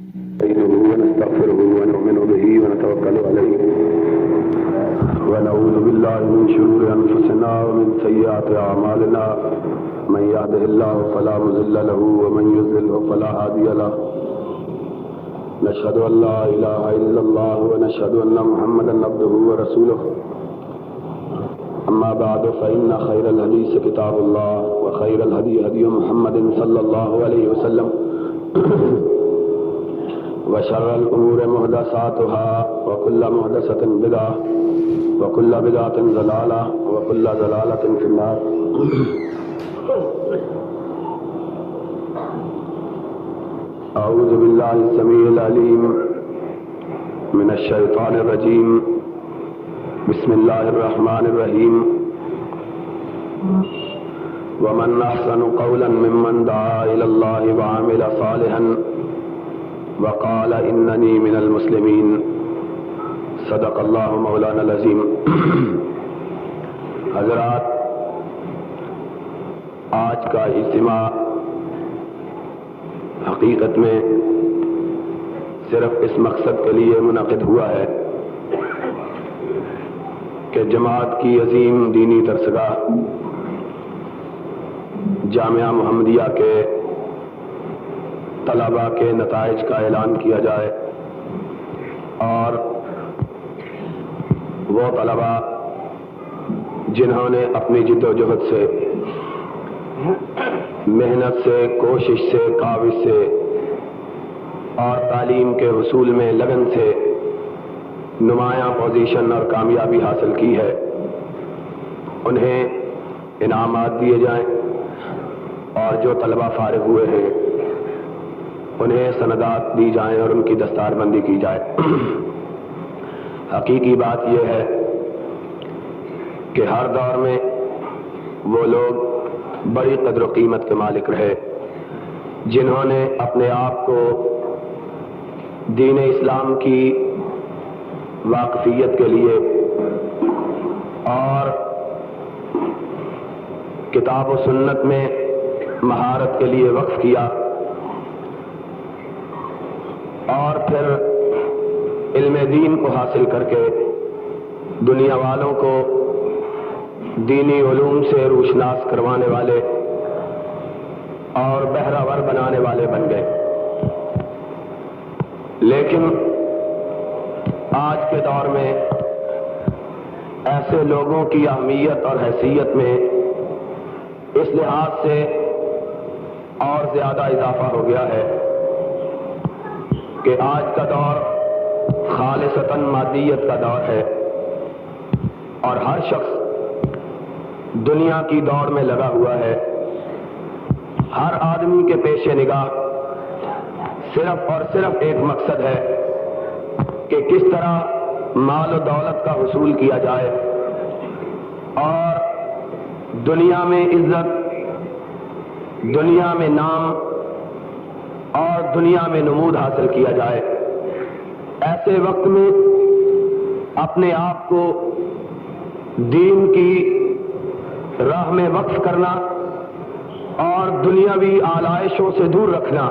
ونستغفره ونؤمن به ونتوكل عليه ونعوذ بالله من شرور أنفسنا ومن سيئات أعمالنا من يهده الله فلا مضل له ومن يضلل فلا هادي له نشهد أن لا إله إلا الله ونشهد أن محمدا عبده ورسوله أما بعد فإن خير الحديث كتاب الله وخير الهدي هدي محمد صلى الله عليه وسلم وشر الأمور محدثاتها وكل محدثة بدعة وكل بدعة ضلالة وكل ضلالة في النار. أعوذ بالله السميع العليم من الشيطان الرجيم. بسم الله الرحمن الرحيم. ومن أحسن قولا ممن دعا إلى الله وعمل صالحا وقال إنني من المسلمين. صدق اللہ مولانا العظیم. حضرات، آج کا اجتماع حقیقت میں صرف اس مقصد کے لیے منعقد ہوا ہے کہ جماعت کی عظیم دینی درسگاہ جامعہ محمدیہ کے طلباء کے نتائج کا اعلان کیا جائے اور وہ طلباء جنہوں نے اپنی جد و جہد سے، محنت سے، کوشش سے، کاوش سے اور تعلیم کے حصول میں لگن سے نمایاں پوزیشن اور کامیابی حاصل کی ہے، انہیں انعامات دیے جائیں، اور جو طلباء فارغ ہوئے ہیں انہیں سندات دی جائیں اور ان کی دستار بندی کی جائے. حقیقی بات یہ ہے کہ ہر دور میں وہ لوگ بڑی قدر و قیمت کے مالک رہے جنہوں نے اپنے آپ کو دین اسلام کی واقفیت کے لیے اور کتاب و سنت میں مہارت کے لیے وقف کیا، اور پھر علم دین کو حاصل کر کے دنیا والوں کو دینی علوم سے روشناس کروانے والے اور بہراور بنانے والے بن گئے. لیکن آج کے دور میں ایسے لوگوں کی اہمیت اور حیثیت میں اس لحاظ سے اور زیادہ اضافہ ہو گیا ہے کہ آج کا دور خالصتاً مادیت کا دور ہے، اور ہر شخص دنیا کی دوڑ میں لگا ہوا ہے. ہر آدمی کے پیش نگاہ صرف اور صرف ایک مقصد ہے کہ کس طرح مال و دولت کا حصول کیا جائے اور دنیا میں عزت، دنیا میں نام اور دنیا میں نمود حاصل کیا جائے. ایسے وقت میں اپنے آپ کو دین کی راہ میں وقف کرنا اور دنیاوی آلائشوں سے دور رکھنا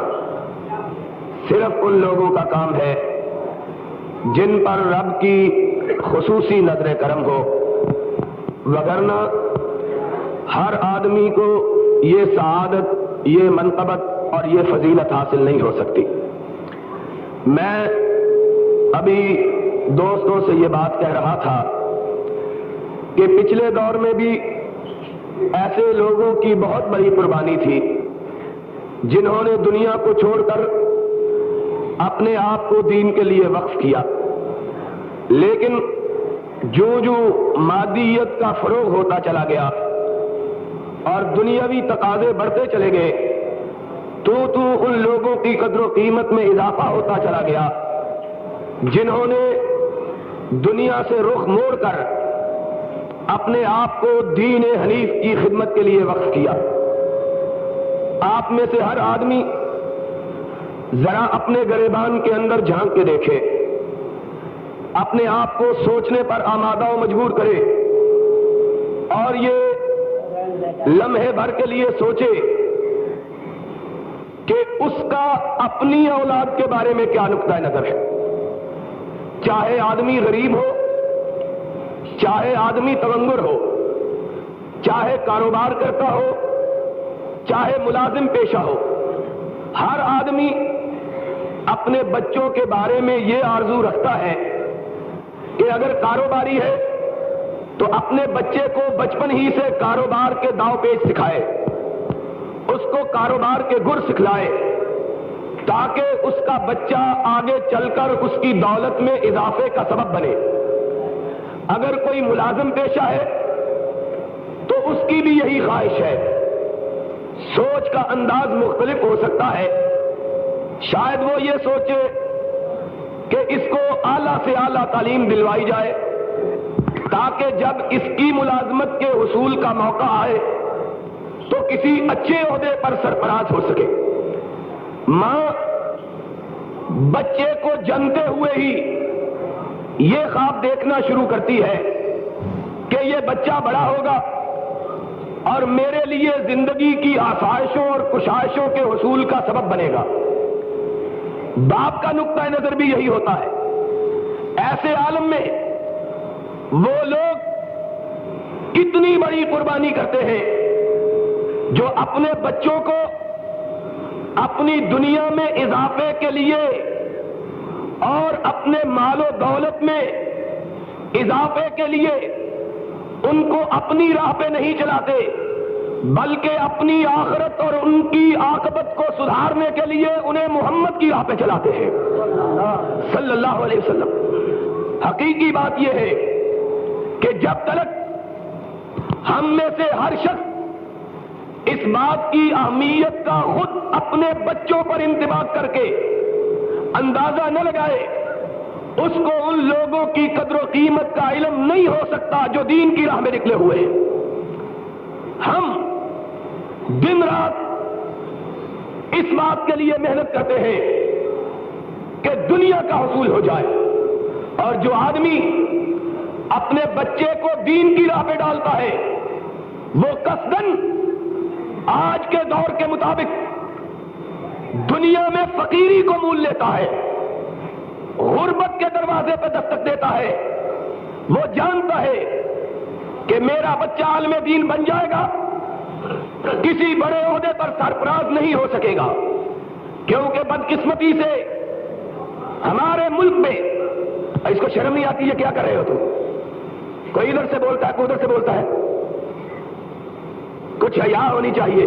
صرف ان لوگوں کا کام ہے جن پر رب کی خصوصی نظر کرم ہو، وگرنہ ہر آدمی کو یہ سعادت، یہ منقبت اور یہ فضیلت حاصل نہیں ہو سکتی. میں ابھی دوستوں سے یہ بات کہہ رہا تھا کہ پچھلے دور میں بھی ایسے لوگوں کی بہت بڑی قربانی تھی جنہوں نے دنیا کو چھوڑ کر اپنے آپ کو دین کے لیے وقف کیا. لیکن جو مادیت کا فروغ ہوتا چلا گیا اور دنیاوی تقاضے بڑھتے چلے گئے تو ان لوگوں کی قدر و قیمت میں اضافہ ہوتا چلا گیا جنہوں نے دنیا سے رخ موڑ کر اپنے آپ کو دین حنیف کی خدمت کے لیے وقف کیا. آپ میں سے ہر آدمی ذرا اپنے گریبان کے اندر جھانک کے دیکھے، اپنے آپ کو سوچنے پر آمادہ و مجبور کرے اور یہ لمحے بھر کے لیے سوچے کہ اس کا اپنی اولاد کے بارے میں کیا نقطۂ نظر ہے. چاہے آدمی غریب ہو، چاہے آدمی تونگر ہو، چاہے کاروبار کرتا ہو، چاہے ملازم پیشہ ہو، ہر آدمی اپنے بچوں کے بارے میں یہ آرزو رکھتا ہے کہ اگر کاروباری ہے تو اپنے بچے کو بچپن ہی سے کاروبار کے داؤ پیچ سکھائے، اس کو کاروبار کے گر سکھلائے، تاکہ اس کا بچہ آگے چل کر اس کی دولت میں اضافے کا سبب بنے. اگر کوئی ملازم پیشہ ہے تو اس کی بھی یہی خواہش ہے. سوچ کا انداز مختلف ہو سکتا ہے. شاید وہ یہ سوچے کہ اس کو اعلیٰ سے اعلیٰ تعلیم دلوائی جائے تاکہ جب اس کی ملازمت کے حصول کا موقع آئے تو کسی اچھے عہدے پر سرفراز ہو سکے. ماں بچے کو جنتے ہوئے ہی یہ خواب دیکھنا شروع کرتی ہے کہ یہ بچہ بڑا ہوگا اور میرے لیے زندگی کی آسائشوں اور کشائشوں کے حصول کا سبب بنے گا. باپ کا نقطۂ نظر بھی یہی ہوتا ہے. ایسے عالم میں وہ لوگ کتنی بڑی قربانی کرتے ہیں جو اپنے بچوں کو اپنی دنیا میں اضافے کے لیے اور اپنے مال و دولت میں اضافے کے لیے ان کو اپنی راہ پہ نہیں چلاتے بلکہ اپنی آخرت اور ان کی عاقبت کو سدھارنے کے لیے انہیں محمد کی راہ پہ چلاتے ہیں صلی اللہ علیہ وسلم. حقیقی بات یہ ہے کہ جب تک ہم میں سے ہر شخص اس بات کی اہمیت کا خود اپنے بچوں پر انطباق کر کے اندازہ نہ لگائے اس کو ان لوگوں کی قدر و قیمت کا علم نہیں ہو سکتا جو دین کی راہ میں نکلے ہوئے ہیں. ہم دن رات اس بات کے لیے محنت کرتے ہیں کہ دنیا کا حصول ہو جائے اور جو آدمی اپنے بچے کو دین کی راہ پہ ڈالتا ہے وہ قصدن آج کے دور کے مطابق دنیا میں فقیری کو مول لیتا ہے، غربت کے دروازے پہ دستک دیتا ہے. وہ جانتا ہے کہ میرا بچہ عالم دین بن جائے گا، کسی بڑے عہدے پر سرفراز نہیں ہو سکے گا، کیونکہ بدقسمتی سے ہمارے ملک میں اس کو شرم نہیں آتی ہے کیا کر رہے ہو تم؟ کوئی ادھر سے بولتا ہے کوئی ادھر سے بولتا ہے. کچھ حیا ہونی چاہیے.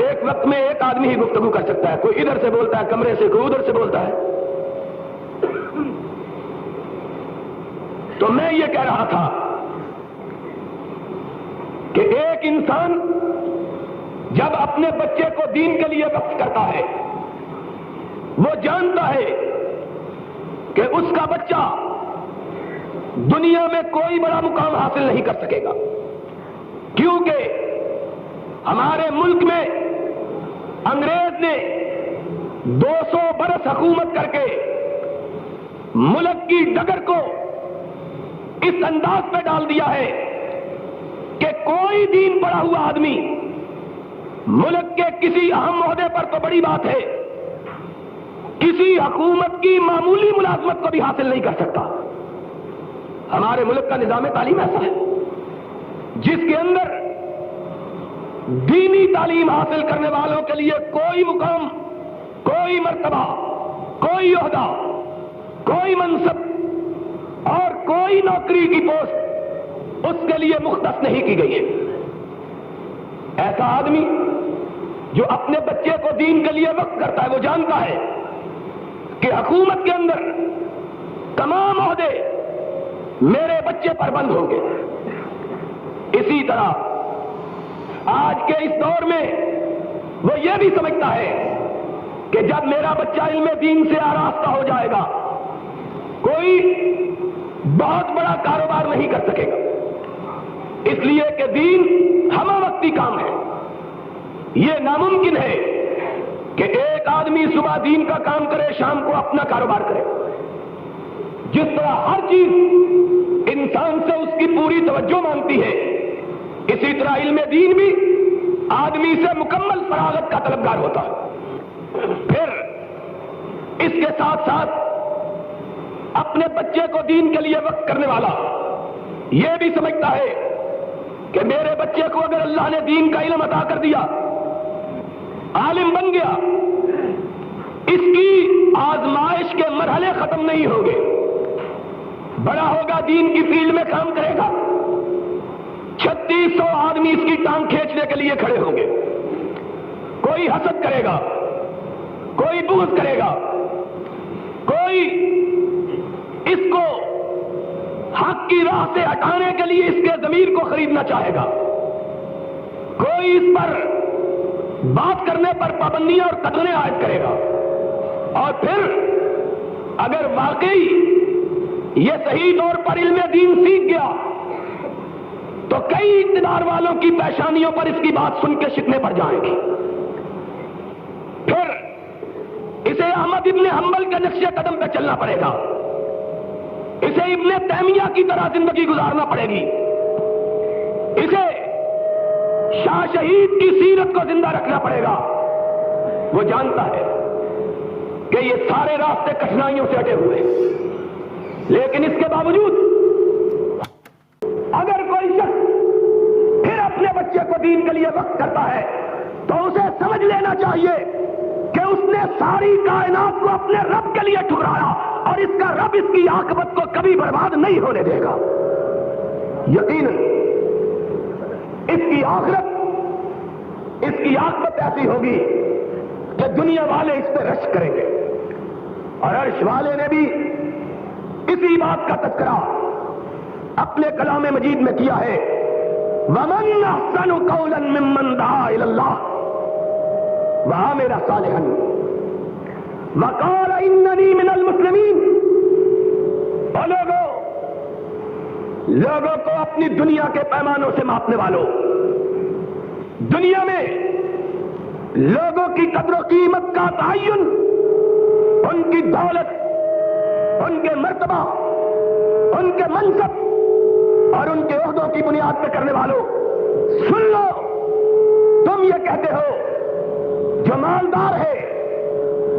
ایک وقت میں ایک آدمی ہی گفتگو کر سکتا ہے، کوئی ادھر سے بولتا ہے کمرے سے، کوئی ادھر سے بولتا ہے. تو میں یہ کہہ رہا تھا کہ ایک انسان جب اپنے بچے کو دین کے لیے وقف کرتا ہے وہ جانتا ہے کہ اس کا بچہ دنیا میں کوئی بڑا مقام حاصل نہیں کر سکے گا، کیونکہ ہمارے ملک میں انگریز نے 200 برس حکومت کر کے ملک کی ڈگر کو اس انداز پہ ڈال دیا ہے کہ کوئی دین پڑھا ہوا آدمی ملک کے کسی اہم عہدے پر تو بڑی بات ہے کسی حکومت کی معمولی ملازمت کو بھی حاصل نہیں کر سکتا. ہمارے ملک کا نظام تعلیم ایسا ہے جس کے اندر دینی تعلیم حاصل کرنے والوں کے لیے کوئی مقام، کوئی مرتبہ، کوئی عہدہ، کوئی منصب اور کوئی نوکری کی پوسٹ اس کے لیے مختص نہیں کی گئی ہے. ایسا آدمی جو اپنے بچے کو دین کے لیے وقف کرتا ہے وہ جانتا ہے کہ حکومت کے اندر تمام عہدے میرے بچے پر بند ہوں گے. اسی طرح آج کے اس دور میں وہ یہ بھی سمجھتا ہے کہ جب میرا بچہ علم دین سے آراستہ ہو جائے گا کوئی بہت بڑا کاروبار نہیں کر سکے گا، اس لیے کہ دین ہمہ وقتی کام ہے. یہ ناممکن ہے کہ ایک آدمی صبح دین کا کام کرے شام کو اپنا کاروبار کرے. جس طرح ہر چیز انسان سے اس کی پوری توجہ مانگتی ہے اسی طرح علم دین بھی آدمی سے مکمل فراغت کا طلبگار ہوتا ہے. پھر اس کے ساتھ ساتھ اپنے بچے کو دین کے لیے وقف کرنے والا یہ بھی سمجھتا ہے کہ میرے بچے کو اگر اللہ نے دین کا علم عطا کر دیا، عالم بن گیا، اس کی آزمائش کے مرحلے ختم نہیں ہوں گے. بڑا ہوگا، دین کی فیلڈ میں کام کرے گا، 3600 آدمی اس کی ٹانگ کھینچنے کے لیے کھڑے ہوں گے. کوئی حسد کرے گا، کوئی بغض کرے گا، کوئی اس کو حق کی راہ سے ہٹانے کے لیے اس کے ضمیر کو خریدنا چاہے گا، کوئی اس پر بات کرنے پر پابندیاں اور قدریں عائد کرے گا. اور پھر اگر واقعی یہ صحیح طور پر علم دین سیکھ گیا تو کئی اقتدار والوں کی پیشانیوں پر اس کی بات سن کے شکنے پڑ جائیں گی. پھر اسے احمد ابن حنبل کے نقش قدم پہ چلنا پڑے گا، اسے ابن تیمیہ کی طرح زندگی گزارنا پڑے گی، اسے شاہ شہید کی سیرت کو زندہ رکھنا پڑے گا. وہ جانتا ہے کہ یہ سارے راستے کٹھنائیوں سے ہٹے ہوئے، لیکن اس کے باوجود اگر کوئی شخص پھر اپنے بچے کو دین کے لیے وقف کرتا ہے تو اسے سمجھ لینا چاہیے کہ اس نے ساری کائنات کو اپنے رب کے لیے ٹھکرایا اور اس کا رب اس کی عاقبت کو کبھی برباد نہیں ہونے دے گا. یقیناً اس کی آخرت، اس کی عاقبت ایسی ہوگی کہ دنیا والے اس پہ رشک کریں گے. اور عرش والے نے بھی اسی بات کا تذکرہ اپنے کلام مجید میں کیا ہے. وَمَنْ أَحْسَنُ قَوْلًا مِّمَّنْ دَعَا إِلَى اللَّهِ وَعَمِلَ صَالِحًا وَقَالَ إِنَّنِي مِنَ الْمُسْلِمِينَ. لوگوں کو اپنی دنیا کے پیمانوں سے ماپنے والوں، دنیا میں لوگوں کی قدر و قیمت کا تعین ان کی دولت، ان کے مرتبہ، ان کے منصب اور ان کے عہدوں کی بنیاد پہ کرنے والوں، سن لو، تم یہ کہتے ہو جو مالدار ہے،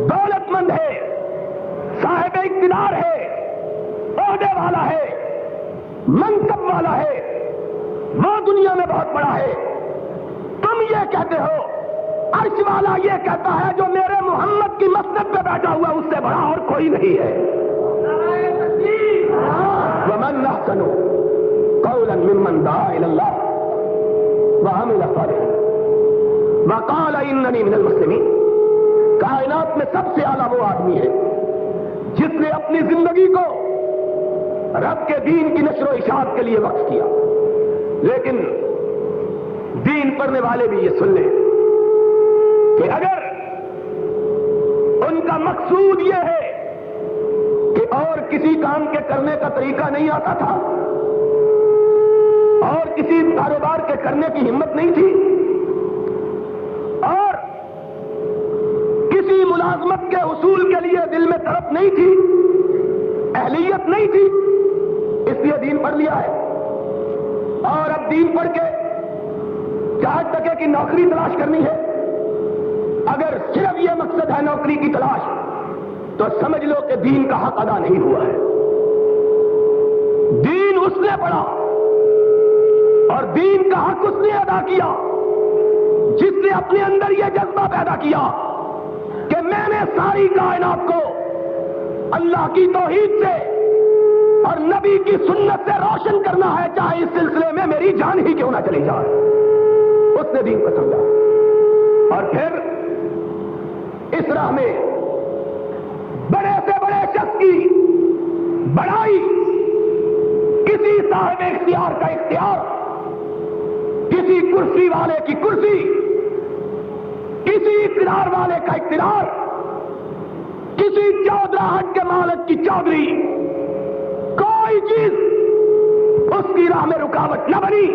دولت مند ہے، صاحب اقتدار ہے، عہدے والا ہے، منصب والا ہے، وہ دنیا میں بہت بڑا ہے. تم یہ کہتے ہو، عرش والا یہ کہتا ہے جو میرے محمد کی مسند پہ بیٹھا ہوا اس سے بڑا اور کوئی نہیں ہے. وَمَنْ أَحْسَنُ قَوْلًا مِّمَّنْ دَعَا إِلَى اللَّهِ وَعَمِلَ صَالِحًا وَقَالَ إِنَّنِي مِنَ الْمُسْلِمِينَ. کائنات میں سب سے اعلیٰ وہ آدمی ہے جس نے اپنی زندگی کو رب کے دین کی نشر و اشاعت کے لیے وقف کیا. لیکن دین پڑھنے والے بھی یہ سن لیں کہ اگر ان کا مقصود یہ ہے کہ اور کسی کام کے کرنے کا طریقہ نہیں آتا تھا اور کسی کاروبار کے کرنے کی ہمت نہیں تھی اور کسی ملازمت کے حصول کے لیے دل میں طرف نہیں تھی، اہلیت نہیں تھی، اس لیے دین پڑھ لیا ہے اور اب دین پڑھ کے 4 ٹکے کی نوکری تلاش کرنی ہے. اگر صرف یہ مقصد ہے نوکری کی تلاش تو سمجھ لو کہ دین کا حق ادا نہیں ہوا ہے. دین اس نے پڑھا اور دین کا حق اس نے ادا کیا جس نے اپنے اندر یہ جذبہ پیدا کیا کہ میں نے ساری کائنات کو اللہ کی توحید سے اور نبی کی سنت سے روشن کرنا ہے، چاہے اس سلسلے میں میری جان ہی کیوں نہ چلی جائے. اس نے دین کو سمجھا اور پھر اس راہ میں بڑے سے بڑے شخص کی بڑائی، کسی صاحب اختیار کا اختیار، کسی کرسی والے کی کرسی، کسی اقتدار والے کا اقتدار، کسی چودراہٹ کے مالک کی چودھری، کوئی چیز اس کی راہ میں رکاوٹ نہ بنی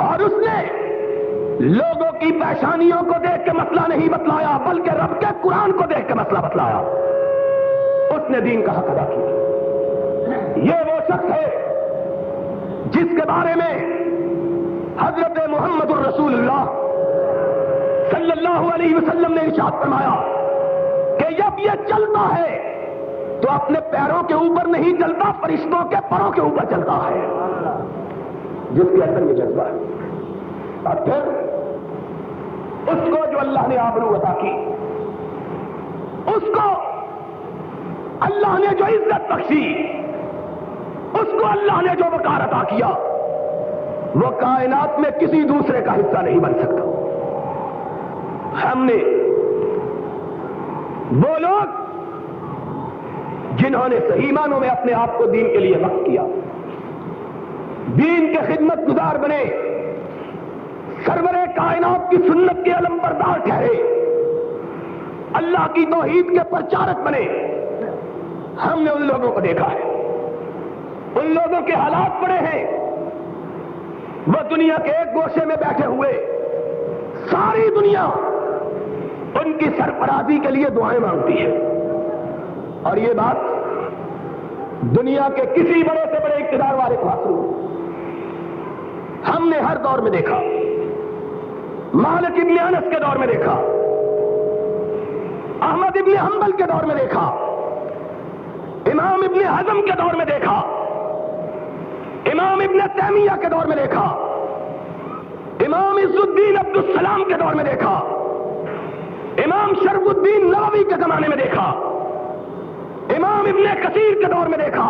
اور اس نے لوگوں کی پیشانیوں کو دیکھ کے مسئلہ نہیں بتلایا بلکہ رب کے قرآن کو دیکھ کے مسئلہ بتلایا. اس نے دین کا حق ادا کیا. یہ وہ شخص ہے جس کے بارے میں حضرت محمد الرسول اللہ صلی اللہ علیہ وسلم نے ارشاد فرمایا کہ جب یہ چلتا ہے تو اپنے پیروں کے اوپر نہیں چلتا، فرشتوں کے پروں کے اوپر چلتا ہے، جس کے اندر یہ جذبہ ہے۔ اور پھر اس کو جو اللہ نے آبرو عطا کی، اس کو اللہ نے جو عزت بخشی، اس کو اللہ نے جو وقار عطا کیا، وہ کائنات میں کسی دوسرے کا حصہ نہیں بن سکتا۔ ہم نے وہ لوگ جنہوں نے صحیح معنوں میں اپنے آپ کو دین کے لیے وقف کیا، دین کے خدمت گزار بنے، سرور کائنات کی سنت کے علم بردار ٹھہرے، اللہ کی توحید کے پرچارک بنے، ہم نے ان لوگوں کو دیکھا ہے، ان لوگوں کے حالات پڑے ہیں، وہ دنیا کے ایک گوشے میں بیٹھے ہوئے ساری دنیا ان کی سرفرازی کے لیے دعائیں مانگتی ہے، اور یہ بات دنیا کے کسی بڑے سے بڑے اقتدار والے کو حاصل ہو۔ ہم نے ہر دور میں دیکھا، مالک ابن انس کے دور میں دیکھا، احمد ابن حنبل کے دور میں دیکھا، امام ابن حزم کے دور میں دیکھا، امام ابن تیمیہ کے دور میں دیکھا، امام عز الدین عبد السلام کے دور میں دیکھا، امام شرف الدین نووی کے زمانے میں دیکھا، امام ابن کثیر کے دور میں دیکھا،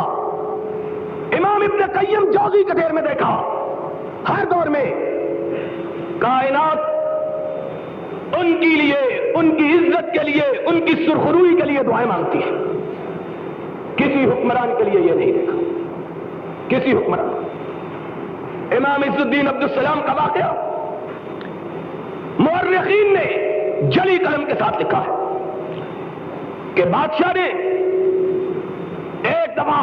امام ابن قیم جوزی کے دور میں دیکھا۔ ہر دور میں کائنات ان کے لیے، ان کی عزت کے لیے، ان کی سرخروئی کے لیے دعائیں مانگتی ہے۔ کسی حکمران کے لیے یہ نہیں دیکھا، کسی حکمران۔ امام عز الدین عبد السلام کا واقعہ مورخین نے جلی قلم کے ساتھ لکھا ہے کہ بادشاہ نے ایک دفعہ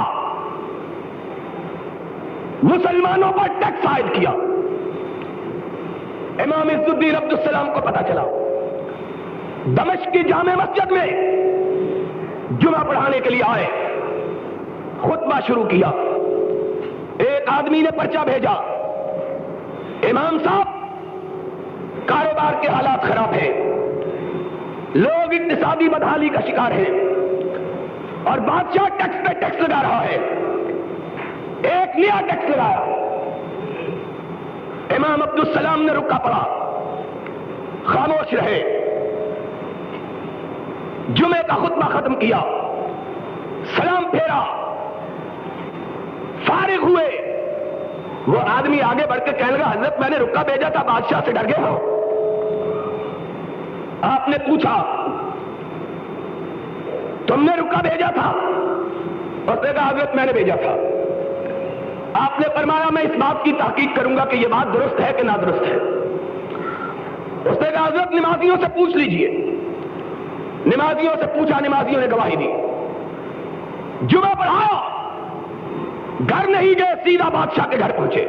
مسلمانوں پر ٹیکس عائد کیا۔ امام عز الدین عبد السلام کو پتا چلا، دمشق کی جامع مسجد میں جمعہ پڑھانے کے لیے آئے، خطبہ شروع کیا۔ ایک آدمی نے پرچہ بھیجا، امام صاحب کاروبار کے حالات خراب ہیں، لوگ اقتصادی بدحالی کا شکار ہیں، اور بادشاہ ٹیکس پہ ٹیکس لگا رہا ہے، ایک نیا ٹیکس لگایا۔ امام عبد السلام نے رکا پڑا، خاموش رہے، جمعے کا خطبہ ختم کیا، سلام پھیرا، فارغ ہوئے۔ وہ آدمی آگے بڑھ کے کہنے لگا، حضرت میں نے رکا بھیجا تھا، بادشاہ سے ڈر گئے ہو؟ آپ نے پوچھا تم نے رکا بھیجا تھا؟ اس نے کہا حضرت میں نے بھیجا تھا۔ آپ نے فرمایا میں اس بات کی تحقیق کروں گا کہ یہ بات درست ہے کہ نادرست ہے۔ اس نے کہا حضرت نمازیوں سے پوچھ لیجئے۔ نمازیوں سے پوچھا، نمازیوں نے گواہی دی، جمعہ پڑھایا، گھر نہیں گئے، سیدھا بادشاہ کے گھر پہنچے،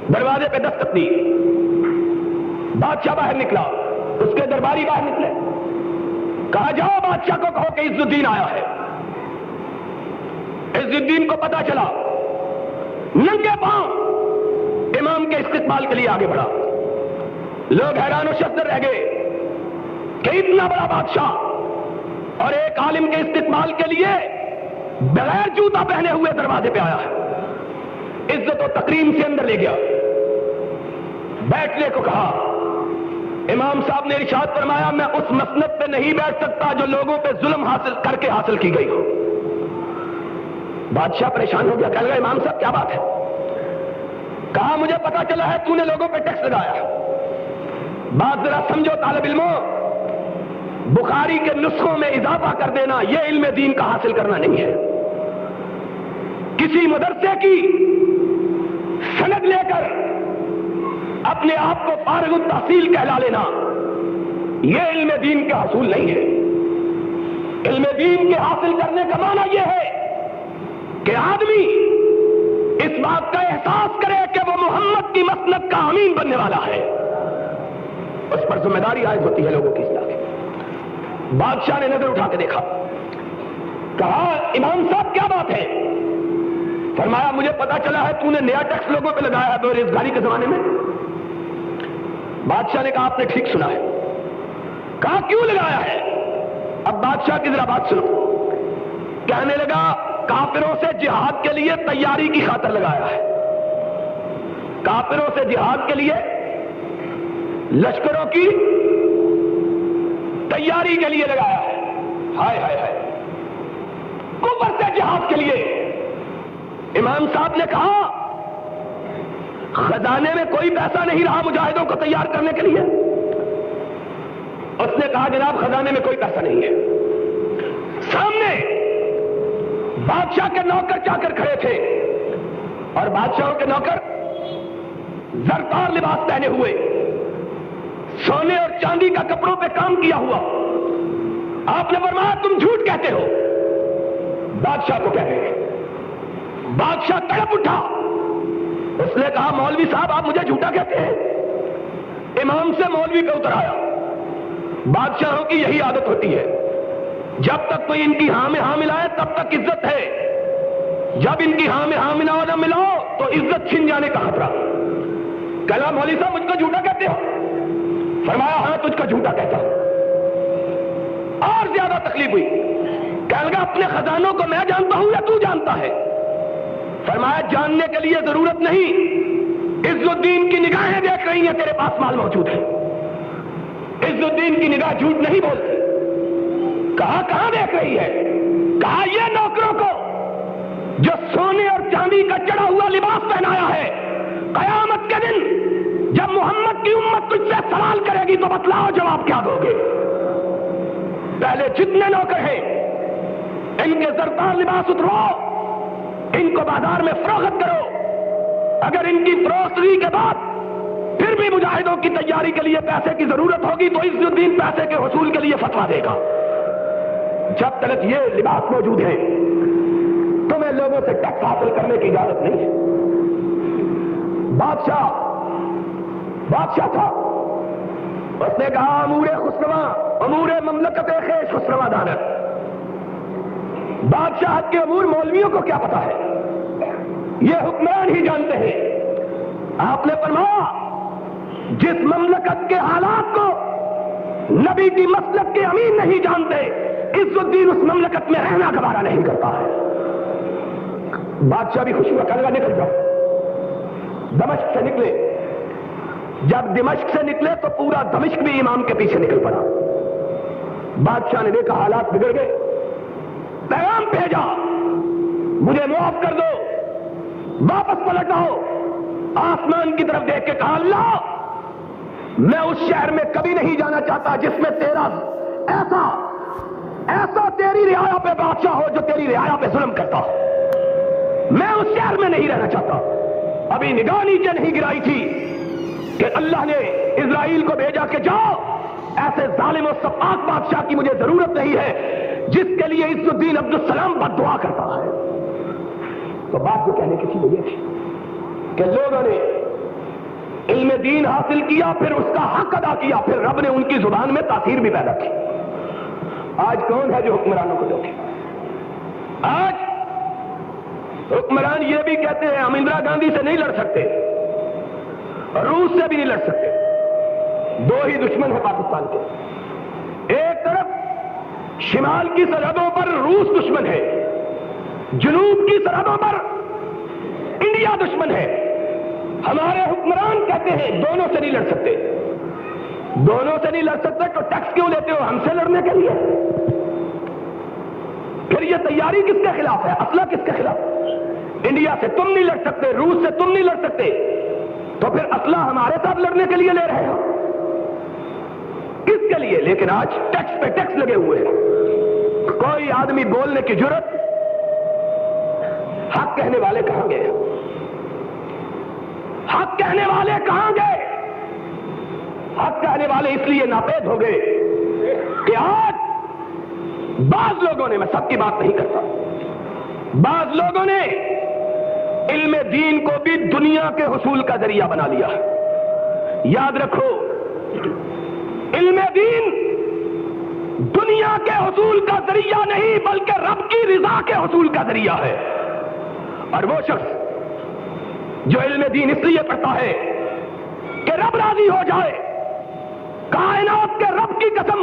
دروازے پہ دستک دی، بادشاہ باہر نکلا، اس کے درباری باہر نکلے، کہا جاؤ بادشاہ کو کہو کہ عز الدین آیا ہے۔ عز الدین کو پتا چلا، ننگے پاؤں امام کے استقبال کے لیے آگے بڑھا۔ لوگ حیران و شدر رہ گئے کہ اتنا بڑا بادشاہ اور ایک عالم کے استقبال کے لیے بغیر جوتا پہنے ہوئے دروازے پہ آیا ہے۔ عزت و تکریم سے اندر لے گیا، بیٹھنے کو کہا۔ امام صاحب نے ارشاد فرمایا میں اس مسند پہ نہیں بیٹھ سکتا جو لوگوں پہ ظلم حاصل کر کے حاصل کی گئی ہو۔ بادشاہ پریشان ہو گیا، کہنے لگا امام صاحب کیا بات ہے؟ کہا مجھے پتا چلا ہے تو نے لوگوں پہ ٹیکس لگایا۔ بات ذرا سمجھو طالب علموں، بخاری کے نسخوں میں اضافہ کر دینا یہ علم دین کا حاصل کرنا نہیں ہے۔ کسی مدرسے کی سند لے کر اپنے آپ کو فارغ التحصیل کہلا لینا یہ علم دین کا حصول نہیں ہے۔ علم دین کے حاصل کرنے کا معنی یہ ہے کہ آدمی اس بات کا احساس کرے کہ وہ محمد کی مسند کا امین بننے والا ہے، اس پر ذمہ داری عائد ہوتی ہے لوگوں کی اصلاح کی۔ بادشاہ نے نظر اٹھا کے دیکھا، کہا امام صاحب کیا بات ہے؟ فرمایا مجھے پتا چلا ہے تو نے نیا ٹیکس لوگوں پہ لگایا ہے بے روزگاری کے زمانے میں۔ بادشاہ نے کہا آپ نے ٹھیک سنا ہے. کہا کیوں لگایا ہے؟ اب بادشاہ کی ذرا بات سنو. کہنے لگا کافروں سے جہاد کے لیے تیاری کی خاطر لگایا ہے. کافروں سے جہاد کے لیے لشکروں کی تیاری کے لیے لگایا ہے. ہائے ہائے ہائے. کفر سے جہاد کے لیے. امام صاحب نے کہا خزانے میں کوئی پیسہ نہیں رہا مجاہدوں کو تیار کرنے کے لیے. اس نے کہا جناب خزانے میں کوئی پیسہ نہیں ہے. سامنے بادشاہ کے نوکر چاکر کھڑے تھے اور بادشاہوں کے نوکر زردار لباس پہنے ہوئے, سونے اور چاندی کا کپڑوں پہ کام کیا ہوا. آپ نے فرمایا تم جھوٹ کہتے ہو. بادشاہ کو کہہ رہے ہیں. بادشاہ تڑپ اٹھا. اس نے کہا مولوی صاحب آپ مجھے جھوٹا کہتے ہیں. امام سے مولوی پہ اتر آیا. بادشاہوں کی یہی عادت ہوتی ہے, جب تک کوئی ان کی ہاں میں ہاں ملائے تب تک عزت ہے, جب ان کی ہاں میں ہاں نہ ملاؤ تو عزت چھن جانے کا خطرہ. کہا مولوی صاحب مجھ کو جھوٹا کہتے ہو؟ فرمایا ہاں تجھ کو جھوٹا کہتا ہوں. اور زیادہ تکلیف ہوئی. کہنے لگا اپنے خزانوں کو میں جانتا ہوں یا تو جانتا ہے؟ فرمایا جاننے کے لیے ضرورت نہیں, عز الدین کی نگاہیں دیکھ رہی ہیں تیرے پاس مال موجود ہے. عز الدین کی نگاہ جھوٹ نہیں بولتی. کہا کہاں دیکھ رہی ہے؟ کہا یہ نوکروں کو جو سونے اور چاندی کا چڑھا ہوا لباس پہنایا ہے, قیامت کے دن جب محمد کی امت تجھ سے سوال کرے گی تو بتلاؤ جواب کیا دو گے. پہلے جتنے نوکر ہیں ان کے زردار لباس اترواؤ, ان کو بازار میں فروخت کرو. اگر ان کی فروختگی کے بعد پھر بھی مجاہدوں کی تیاری کے لیے پیسے کی ضرورت ہوگی تو عز الدین پیسے کے حصول کے لیے فتویٰ دے گا. جب تک یہ لباس موجود ہے تمہیں لوگوں سے ٹیکس حاصل کرنے کی اجازت نہیں ہے. بادشاہ تھا. اس نے کہا امور خسرواں, امور مملکت خیش خسرواں دانت. بادشاہت کے امور مولویوں کو کیا پتا ہے, یہ حکمران ہی جانتے ہیں. آپ نے فرمایا جس مملکت کے حالات کو نبی کی مسلک کے امین نہیں جانتے, عز الدین اس مملکت میں رہنا گوارا نہیں کرتا ہے. بادشاہ بھی خوش ہوا, کہنے لگا نکل جاؤ. دمشق سے نکلے. جب دمشق سے نکلے تو پورا دمشق بھی امام کے پیچھے نکل پڑا. بادشاہ نے دیکھا حالات بگڑ گئے, پیغام بھیجا مجھے معاف کر دو, واپس پلٹ آؤ. آسمان کی طرف دیکھ کے کہا اللہ میں اس شہر میں کبھی نہیں جانا چاہتا جس میں تیرا ایسا تیری رعایا پہ بادشاہ ہو جو تیری رعایا پہ ظلم کرتا ہو. میں اس شہر میں نہیں رہنا چاہتا. ابھی نگاہ نیچے نہیں گرائی تھی کہ اللہ نے اسرائیل کو بھیجا کہ جاؤ ایسے ظالم و سفاک بادشاہ کی مجھے ضرورت نہیں ہے جس کے لیے عز الدین عبد السلام بد دعا کرتا ہے. تو بات کو کہنے کی چیز یہ تھی کہ لوگوں نے علم دین حاصل کیا, پھر اس کا حق ادا کیا, پھر رب نے ان کی زبان میں تاثیر بھی پیدا کی. آج کون ہے جو حکمرانوں کو روکے؟ آج حکمران یہ بھی کہتے ہیں ہم اندرا گاندھی سے نہیں لڑ سکتے, روس سے بھی نہیں لڑ سکتے. دو ہی دشمن ہیں پاکستان کے. ایک طرف شمال کی سرحدوں پر روس دشمن ہے, جنوب کی سرحدوں پر انڈیا دشمن ہے. ہمارے حکمران کہتے ہیں دونوں سے نہیں لڑ سکتے. دونوں سے نہیں لڑ سکتے تو ٹیکس کیوں لیتے ہو ہم سے لڑنے کے لیے؟ پھر یہ تیاری کس کے خلاف ہے, اسلحہ کس کے خلاف؟ انڈیا سے تم نہیں لڑ سکتے, روس سے تم نہیں لڑ سکتے, تو پھر اسلحہ ہمارے ساتھ لڑنے کے لیے لے رہے ہو کس کے لیے؟ لیکن آج ٹیکس پہ ٹیکس لگے ہوئے ہیں. کوئی آدمی بولنے کی جرت, حق کہنے والے کہاں گئے؟ حق کہنے والے کہاں گئے؟ حق کہنے والے اس لیے ناپید ہو گئے کہ آج بعض لوگوں نے, میں سب کی بات نہیں کرتا, بعض لوگوں نے علم دین کو بھی دنیا کے حصول کا ذریعہ بنا لیا. یاد رکھو علم دین دنیا کے حصول کا ذریعہ نہیں بلکہ رب کی رضا کے حصول کا ذریعہ ہے. اور وہ شخص جو علم دین اس لیے پڑھتا ہے کہ رب راضی ہو جائے, کائنات کے رب کی قسم،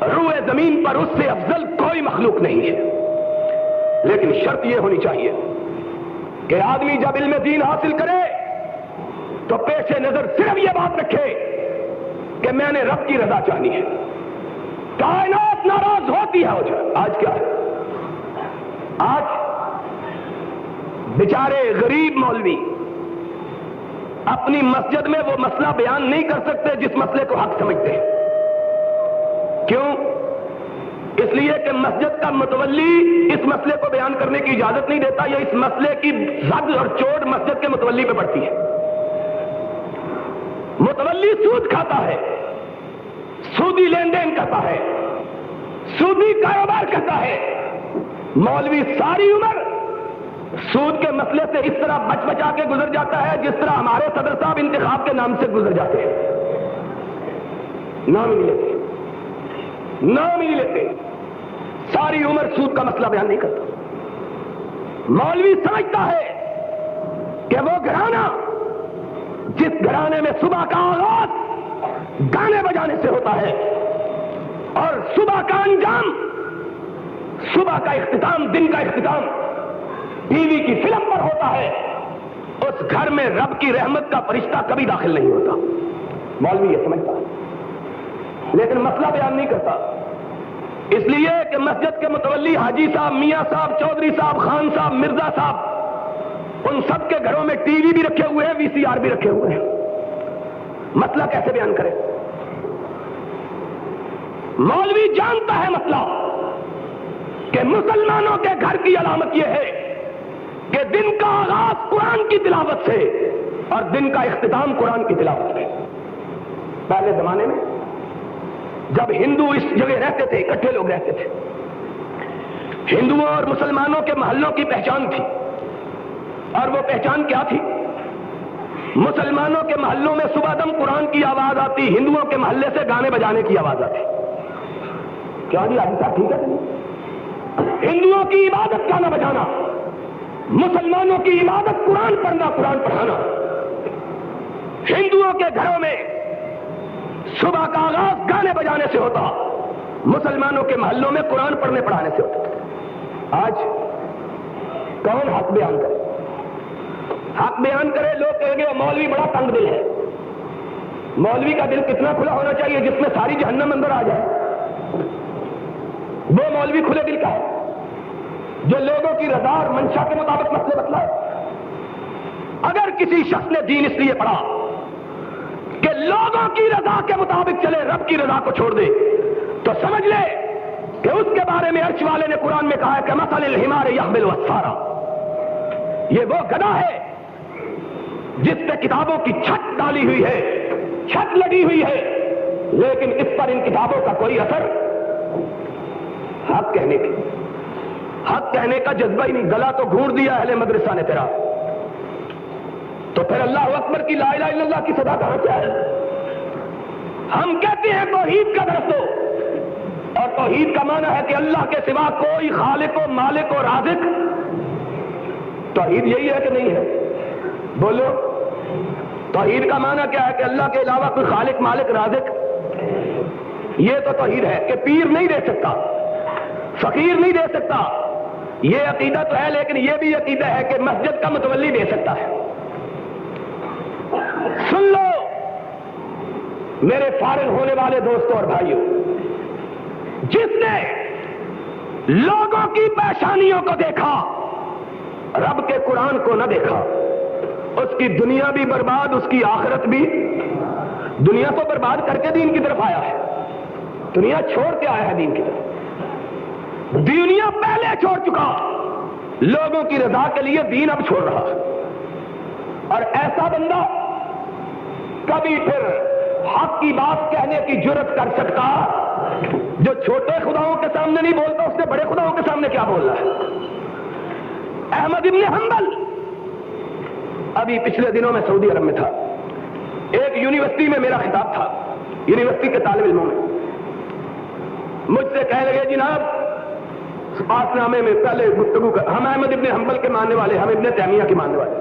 روئے زمین پر اس سے افضل کوئی مخلوق نہیں ہے۔ لیکن شرط یہ ہونی چاہیے کہ آدمی جب علم دین حاصل کرے تو پیش نظر صرف یہ بات رکھے کہ میں نے رب کی رضا چاہنی ہے۔ کائنات ناراض ہوتی ہے، آج کیا ہے؟ آج بیچارے غریب مولوی اپنی مسجد میں وہ مسئلہ بیان نہیں کر سکتے جس مسئلے کو حق سمجھتے ہیں۔ کیوں؟ اس لیے کہ مسجد کا متولی اس مسئلے کو بیان کرنے کی اجازت نہیں دیتا، یا اس مسئلے کی زد اور چوٹ مسجد کے متولی پہ پڑتی ہے۔ متولی سود کھاتا ہے، سودی لین دین کرتا ہے، سودی کاروبار کرتا ہے۔ مولوی ساری عمر سود کے مسئلے سے اس طرح بچ بچا کے گزر جاتا ہے جس طرح ہمارے صدر صاحب انتخاب کے نام سے گزر جاتے ہیں، نام ہی نہیں لیتے، نام ہی نہیں لیتے، ساری عمر سود کا مسئلہ بیان نہیں کرتا۔ مولوی سمجھتا ہے کہ وہ گھرانہ جس گھرانے میں صبح کا آغاز گانے بجانے سے ہوتا ہے اور صبح کا انجام، صبح کا اختتام، دن کا اختتام ٹی وی کی فلم پر ہوتا ہے، اس گھر میں رب کی رحمت کا فرشتہ کبھی داخل نہیں ہوتا۔ مولوی یہ سمجھتا ہے، لیکن مسئلہ بیان نہیں کرتا، اس لیے کہ مسجد کے متولی حاجی صاحب، میاں صاحب، چودھری صاحب، خان صاحب، مرزا صاحب، ان سب کے گھروں میں ٹی وی بھی رکھے ہوئے ہیں، وی سی آر بھی رکھے ہوئے ہیں۔ مسئلہ کیسے بیان کرے؟ مولوی جانتا ہے مسئلہ کہ مسلمانوں کے گھر کی علامت یہ ہے کہ دن کا آغاز قرآن کی تلاوت سے اور دن کا اختتام قرآن کی تلاوت سے۔ پہلے زمانے میں جب ہندو اس جگہ رہتے تھے، اکٹھے لوگ رہتے تھے، ہندوؤں اور مسلمانوں کے محلوں کی پہچان تھی، اور وہ پہچان کیا تھی؟ مسلمانوں کے محلوں میں صبح دم قرآن کی آواز آتی، ہندوؤں کے محلے سے گانے بجانے کی آواز آتی۔ کیا جی آج صاحب ٹھیک ہے نہیں؟ ہندوؤں کی عبادت گانا بجانا، مسلمانوں کی عبادت قرآن پڑھنا، قرآن پڑھانا۔ ہندوؤں کے گھروں میں صبح کا آغاز گانے بجانے سے ہوتا، مسلمانوں کے محلوں میں قرآن پڑھنے پڑھانے سے ہوتا۔ آج کون حق بیان کرے؟ حق بیان کرے، لوگ کہیں گے مولوی بڑا تنگ دل ہے۔ مولوی کا دل کتنا کھلا ہونا چاہیے جس میں ساری جہنم اندر آ جائے؟ وہ مولوی کھلے دل کا ہے جو لوگوں کی رضا اور منشا کے مطابق مسئلے بتلائے۔ اگر کسی شخص نے دین اس لیے پڑھا کہ لوگوں کی رضا کے مطابق چلے، رب کی رضا کو چھوڑ دے، تو سمجھ لے کہ اس کے بارے میں عرش والے نے قرآن میں کہا ہے کہ مثل الحمار یحمل اسفارا، یہ وہ گدھا ہے جس پہ کتابوں کی چھت ڈالی ہوئی ہے، چھت لگی ہوئی ہے، لیکن اس پر ان کتابوں کا کوئی اثر، حق کہنے کا جذبہ ہی نہیں، گلا تو گھونٹ دیا اہل مدرسہ نے تیرا، تو پھر اللہ اکبر کی لا الہ الا اللہ کی صدا کہاں سے ہے؟ ہم کہتے ہیں توحید کا درس دو، اور توحید کا معنی ہے کہ اللہ کے سوا کوئی خالق و مالک و رازق۔ توحید یہی ہے کہ نہیں ہے؟ بولو، توحید کا معنی کیا ہے؟ کہ اللہ کے علاوہ کوئی خالق مالک رازق، یہ تو توحید ہے کہ پیر نہیں دے سکتا، فقیر نہیں دے سکتا، یہ عقیدہ تو ہے، لیکن یہ بھی عقیدہ ہے کہ مسجد کا متولی دے سکتا ہے۔ سن لو میرے فارغ ہونے والے دوستوں اور بھائیوں، جس نے لوگوں کی پریشانیوں کو دیکھا، رب کے قرآن کو نہ دیکھا، اس کی دنیا بھی برباد، اس کی آخرت بھی۔ دنیا تو برباد کر کے دین کی طرف آیا ہے، دنیا چھوڑ کے آیا ہے دین کی طرف، دنیا پہلے چھوڑ چکا، لوگوں کی رضا کے لیے دین اب چھوڑ رہا۔ اور ایسا بندہ کبھی پھر حق کی بات کہنے کی جرت کر سکتا جو چھوٹے خداؤں کے سامنے نہیں بولتا، اس نے بڑے خداؤں کے سامنے کیا بولنا ہے؟ احمد ابن حنبل ابھی پچھلے دنوں میں سعودی عرب میں تھا، ایک یونیورسٹی میں میرا خطاب تھا، یونیورسٹی کے طالب علموں میں مجھ سے کہنے لگے جناب پاس نامے میں پہلے گفتگو کر، ہم احمد ابن حنبل کے ماننے والے، ہم ابن تیمیہ کے ماننے والے۔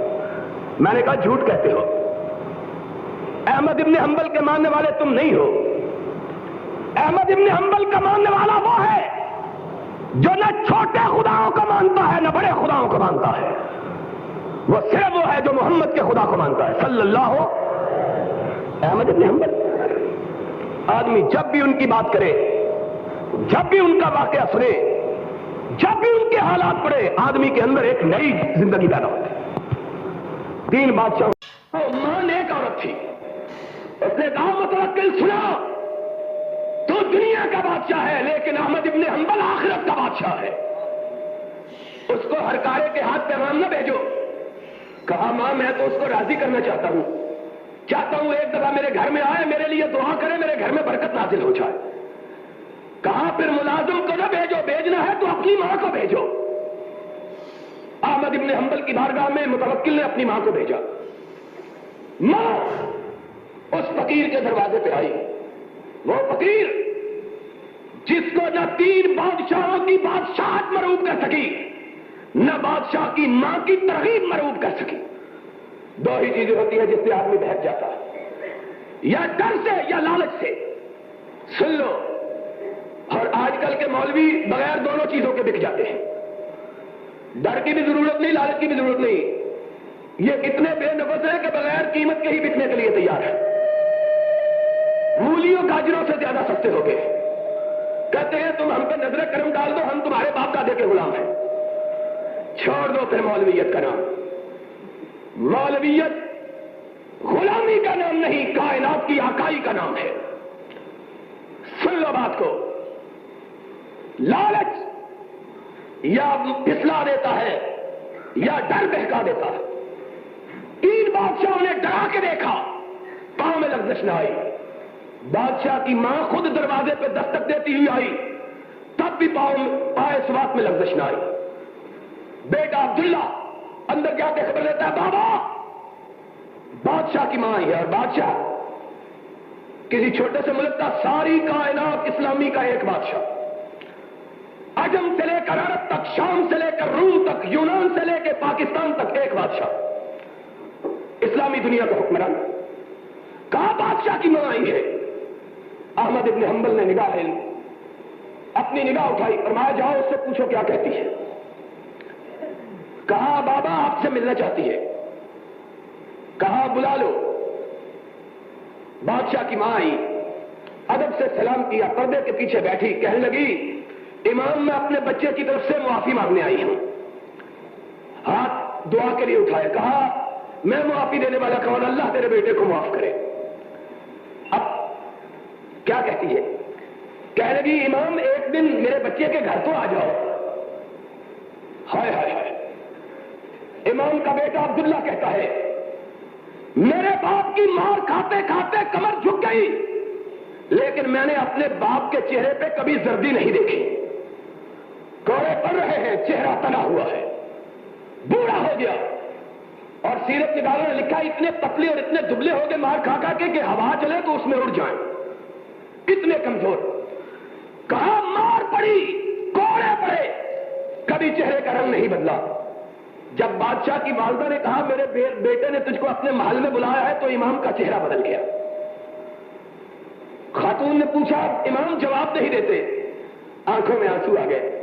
میں نے کہا جھوٹ کہتے ہو، احمد ابن حنبل کے ماننے والے تم نہیں ہو. احمد ابن حنبل کا ماننے والا وہ ہے جو نہ چھوٹے خداؤں کو مانتا ہے نہ بڑے خداؤں کو مانتا ہے. وہ صرف وہ ہے جو محمد کے خدا کو مانتا ہے صلی اللہ. احمد ابن حنبل. آدمی جب بھی ان کی بات کرے, جب بھی ان کا واقعہ سنے, جب بھی ان کے حالات پڑے, آدمی کے اندر ایک نئی زندگی پیدا ہوتی. 3 بادشاہ. ماں نے ایک عورت تھی, اس نے کہا متوکل سنا, تو دنیا کا بادشاہ ہے لیکن احمد ابن حنبل آخرت کا بادشاہ ہے. اس کو ہر کارے کے ہاتھ پیغام نہ بھیجو. کہا ماں میں تو اس کو راضی کرنا چاہتا ہوں ایک دفعہ میرے گھر میں آئے, میرے لیے دعا کرے, میرے گھر میں برکت نازل ہو جائے. کہا پھر ملازم کو نہ بھیجو, بھیجنا ہے تو اپنی ماں کو بھیجو. احمد ابن حنبل کی بارگاہ میں متوکل نے اپنی ماں کو بھیجا. ماں اس فقیر کے دروازے پہ آئی. وہ فقیر جس کو نہ 3 بادشاہوں کی بادشاہت مرعوب کر سکی, نہ بادشاہ کی ماں کی ترغیب مرعوب کر سکی. 2 ہی چیزیں ہوتی ہیں جس سے آدمی بہک جاتا ہے, یا ڈر سے یا لالچ سے. سن لو, اور آج کل کے مولوی بغیر دونوں چیزوں کے بک جاتے ہیں. ڈر کی بھی ضرورت نہیں, لالچ کی بھی ضرورت نہیں. یہ اتنے بے نفس ہیں کہ بغیر قیمت کے ہی بکنے کے لیے تیار ہے. مولیوں گاجروں سے زیادہ سستے ہو گئے. کہتے ہیں تم ہم پہ نظر کرم ڈال دو, ہم تمہارے باپ دادے کے غلام ہیں. چھوڑ دو پھر مولویت کا نام. مولویت غلامی کا نام نہیں, کائنات کی آقائی کا نام ہے. سن لو بات کو. لالچ یا پھسلا دیتا ہے یا ڈر بہکا دیتا ہے. 3 بادشاہوں نے ڈرا کے دیکھا, پاؤں میں لغزش نہ آئی. بادشاہ کی ماں خود دروازے پہ دستک دیتی ہوئی آئی, تب بھی پائے سوات میں لغزش نہ آئی. بیٹا عبداللہ اندر جا کے خبر دیتا ہے, بابا بادشاہ کی ماں آئی ہے. اور بادشاہ کسی چھوٹے سے ملک کا, ساری کائنات اسلامی کا ایک بادشاہ. عجم سے لے کر عرب تک, شام سے لے کر روم تک, یونان سے لے کے پاکستان تک ایک بادشاہ, اسلامی دنیا کا حکمران. کہاں بادشاہ کی ماں آئی ہے. احمد ابن حنبل نے نگاہ لی, اپنی نگاہ اٹھائی, فرمایا جاؤ اس سے پوچھو کیا کہتی ہے. کہا بابا آپ سے ملنا چاہتی ہے. کہا بلا لو. بادشاہ کی ماں آئی, ادب سے سلام کیا, پردے کے پیچھے بیٹھی, کہنے لگی امام میں اپنے بچے کی طرف سے معافی مانگنے آئی ہوں. ہاتھ دعا کے لیے اٹھائے. کہا میں معافی دینے والا کون, اللہ تیرے بیٹے کو معاف کرے. اب کیا کہتی ہے. کہنے لگی امام ایک دن میرے بچے کے گھر تو آ جاؤ. ہائے ہائے ہائے. امام کا بیٹا عبداللہ کہتا ہے میرے باپ کی مار کھاتے کھاتے کمر جھک گئی, لیکن میں نے اپنے باپ کے چہرے پہ کبھی زردی نہیں دیکھی. کوڑے پڑ رہے ہیں, چہرہ تنا ہوا ہے, بوڑھا ہو گیا. اور سیرت نگاروں نے لکھا اتنے پتلے اور اتنے دبلے ہو گئے مار کھا کھا کے کہ ہوا چلے تو اس میں اڑ جائیں, اتنے کمزور. کہاں مار پڑی, کوڑے پڑے, کبھی چہرے کا رنگ نہیں بدلا. جب بادشاہ کی والدہ نے کہا میرے بیٹے نے تجھ کو اپنے محل میں بلایا ہے, تو امام کا چہرہ بدل گیا. خاتون نے پوچھا, امام جواب نہیں دیتے. آنکھوں میں آنسو آ گئے.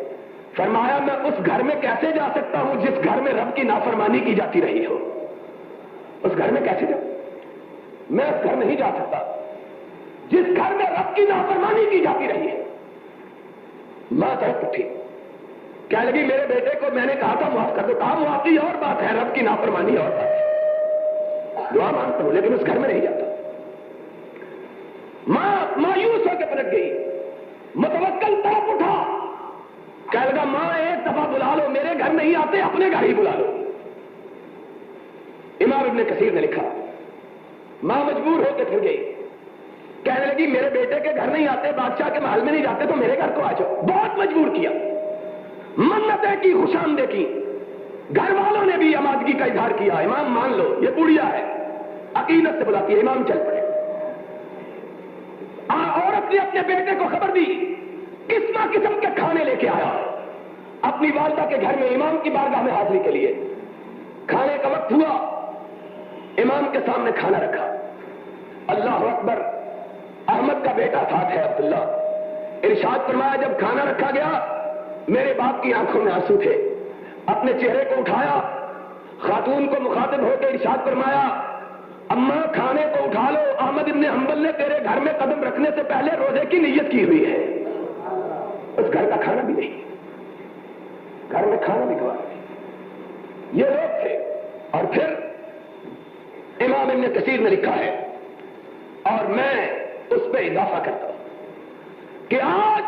فرمایا میں اس گھر میں کیسے جا سکتا ہوں جس گھر میں رب کی نافرمانی کی جاتی رہی ہو. اس گھر میں کیسے جاؤں, میں اس گھر نہیں جا سکتا جس گھر میں رب کی نافرمانی کی جاتی رہی ہے. ماں طرف اٹھی, کہنے لگی میرے بیٹے کو میں نے کہا تھا معاف کر دو. کہا معافی اور بات ہے, رب کی نافرمانی اور بات ہے. دعا مانگتا ہوں لیکن اس گھر میں نہیں جاتا. ماں مایوس ہو کے پلٹ گئی. متوکل طرف اٹھا, کہنے لگا ماں ایک دفعہ بلا لو, میرے گھر نہیں آتے اپنے گھر ہی بلا لو. امام ابن کثیر نے لکھا ماں مجبور ہو کے پھر گئی. کہنے لگی میرے بیٹے کے گھر نہیں آتے, بادشاہ کے محل میں نہیں جاتے, تو میرے گھر کو آ جاؤ. بہت مجبور کیا, منتیں کی, خوشامدیں کی. گھر والوں نے بھی آمادگی کا اظہار کیا, امام مان لو یہ بڑھیا ہے, عقیدت سے بلاتی ہے. امام چل پڑے. عورت نے اپنے بیٹے کو خبر دی, قسم قسم کے کھانے لے کے آیا اپنی والدہ کے گھر میں امام کی بارگاہ میں حاضری کے لیے. کھانے کا وقت ہوا, امام کے سامنے کھانا رکھا. اللہ اکبر، احمد کا بیٹا ساتھ ہے عبداللہ، ارشاد فرمایا جب کھانا رکھا گیا میرے باپ کی آنکھوں میں آنسو تھے، اپنے چہرے کو اٹھایا، خاتون کو مخاطب ہو کے ارشاد فرمایا اماں کھانے کو اٹھا لو، احمد ابن حنبل نے تیرے گھر میں قدم رکھنے سے پہلے روزے کی نیت کی ہوئی ہے۔ اس گھر کا کھانا بھی نہیں، گھر میں کھانا بھی گوا نہیں، یہ لوگ تھے۔ اور پھر امام ابن کثیر نے لکھا ہے اور میں اس پہ اضافہ کرتا ہوں کہ آج